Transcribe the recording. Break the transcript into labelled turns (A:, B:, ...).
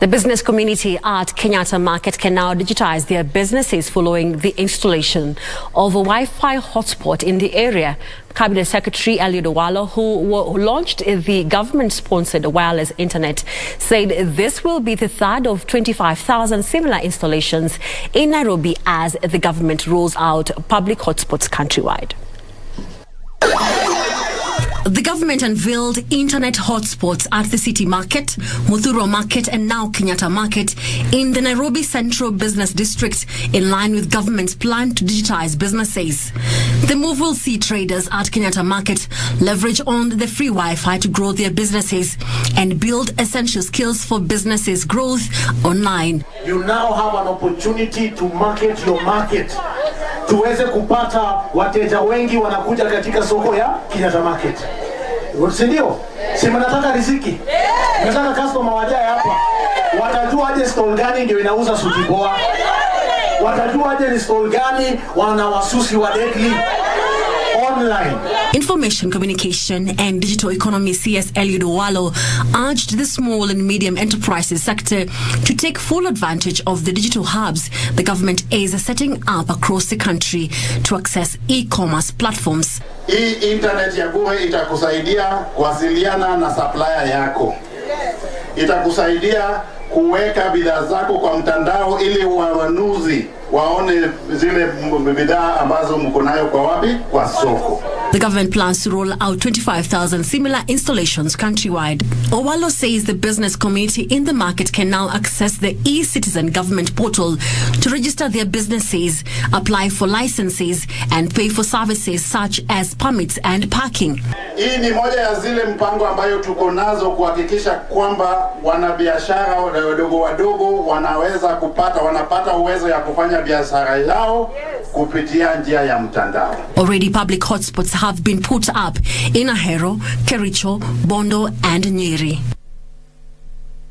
A: The business community at Kenyatta Market can now digitize their businesses following the installation of a Wi-Fi hotspot in the area. Cabinet Secretary Owalo, who launched the government-sponsored wireless internet, said this will be the third of 25,000 similar installations in Nairobi as the government rolls out public hotspots countrywide. The government unveiled internet hotspots at the City Market, Muthuro Market and now Kenyatta Market in the Nairobi Central Business District in line with government's plan to digitize businesses. The move will see traders at Kenyatta Market leverage on the free Wi-Fi to grow their businesses and build essential skills for businesses' growth online.
B: You now have an opportunity to market your market. Tuweze kupata wateja wengi wanakuja katika soko ya Kenyatta Market. Sindio? Si mnataka riziki? Mnataka customer wajae hapa. Watajua aje stall gani ndio inauza suti poa. Watajua aje ni stall gani wana wasusi wa deadly online.
A: Information Communication and Digital Economy CS Owalo urged the small and medium enterprises sector to take full advantage of the digital hubs the government is setting up across the country to access e-commerce platforms.
C: Hii internet ya bure itakusaidia kuwasiliana na supplier yako. Itakusaidia kuweka bidhaa zako kwa mtandao ili wanunuzi waone zile bidhaa ambazo mko nayo kwa wapi? Kwa soko.
A: The government plans to roll out 25,000 similar installations countrywide. Owalo says the business community in the market can now access the e-citizen government portal to register their businesses, apply for licenses and pay for services such as permits and parking.
C: Hii ni moja ya zile mpango ambayo tuko nazo kuhakikisha kwamba wanabiashara wadogo wanapata uwezo ya kufanya biashara yao kupitia njia ya mtandao.
A: Already public hotspots have been put up in Ahero, Kericho, Bondo and Nyeri.